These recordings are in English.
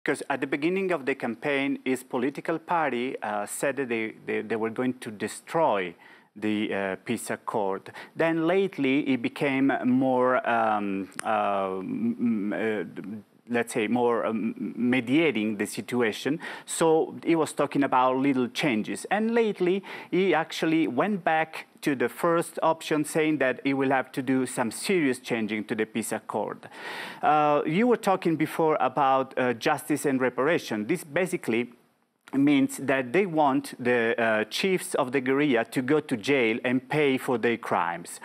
Because at the beginning of the campaign, his political party said that they were going to destroy the peace accord. Then lately, it became more, let's say, more mediating the situation. So he was talking about little changes. And lately, he actually went back to the first option, saying that he will have to do some serious changing to the peace accord. You were talking before about justice and reparation. This basically means that they want the chiefs of the guerrilla to go to jail and pay for their crimes,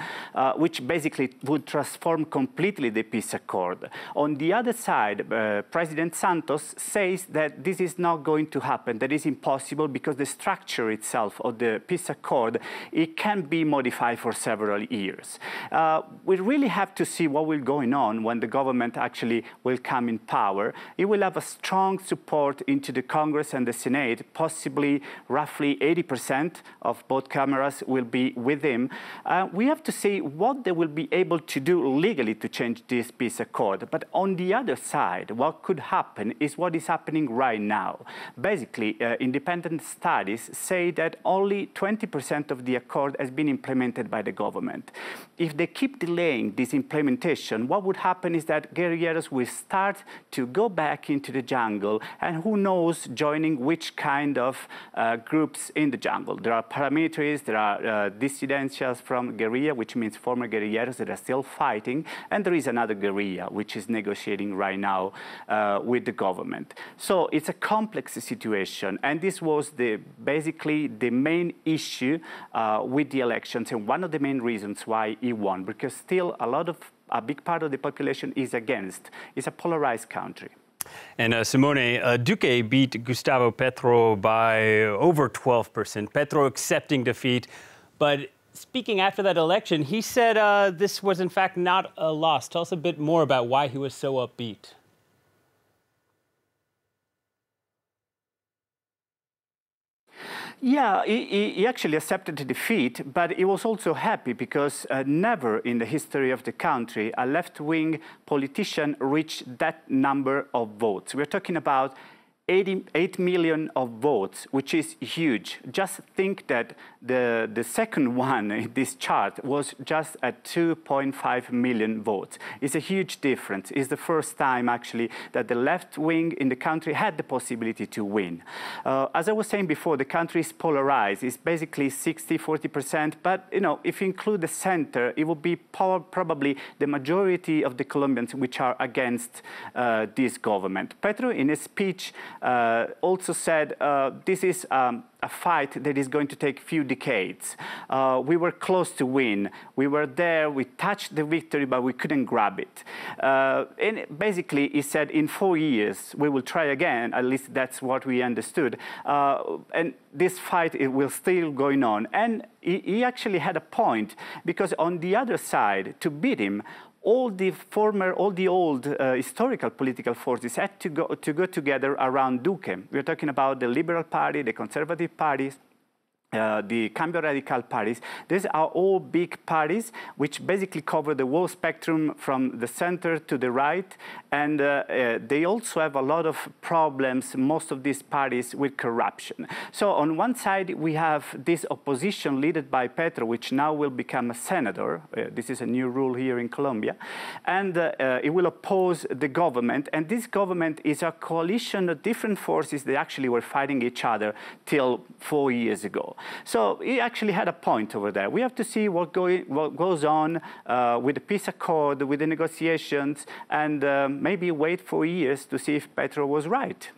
which basically would transform completely the peace accord. On the other side, President Santos says that this is not going to happen, that is impossible because the structure itself of the peace accord, it can be modified for several years. We really have to see what will go on when the government actually will come in power. It will have a strong support into the Congress and the Senate. Possibly roughly 80% of both cameras will be with him. We have to see what they will be able to do legally to change this peace accord. But on the other side, what could happen is what is happening right now. Basically, independent studies say that only 20% of the accord has been implemented by the government. If they keep delaying this implementation, what would happen is that guerrilleros will start to go back into the jungle, and who knows, joining which kind of groups in the jungle. There are paramilitaries, there are dissidentials from guerrilla, which means former guerrilleros that are still fighting, and there is another guerrilla which is negotiating right now with the government. So it's a complex situation, and this was basically the main issue with the elections, and one of the main reasons why he won, because still a big part of the population is against. It's a polarized country. And Simone, Duque beat Gustavo Petro by over 12%. Petro accepting defeat. But speaking after that election, he said this was in fact not a loss. Tell us a bit more about why he was so upbeat. Yeah, he actually accepted the defeat, but he was also happy because never in the history of the country a left-wing politician reached that number of votes. We're talking about 88 million of votes, which is huge. Just think that the second one in this chart was just at 2.5 million votes. It's a huge difference. It's the first time, actually, that the left wing in the country had the possibility to win. As I was saying before, the country is polarized. It's basically 60-40%, but if you include the center, it will be probably the majority of the Colombians which are against this government. Petro, in his speech, also said this is a fight that is going to take a few decades. We were close to win. We were there, we touched the victory, but we couldn't grab it. And basically, he said, in 4 years, we will try again. At least that's what we understood. And this fight, it will still going on. And he actually had a point, because on the other side, to beat him, all the old historical political forces had to go together around Duque. We're talking about the Liberal Party, the Conservative parties, the Cambio Radical parties. These are all big parties which basically cover the whole spectrum from the center to the right, and they also have a lot of problems, most of these parties, with corruption. So on one side we have this opposition led by Petro, which now will become a senator. This is a new rule here in Colombia, and it will oppose the government, and this government is a coalition of different forces that actually were fighting each other till 4 years ago. So he actually had a point over there. We have to see what goes on with the peace accord, with the negotiations, and maybe wait for years to see if Petro was right.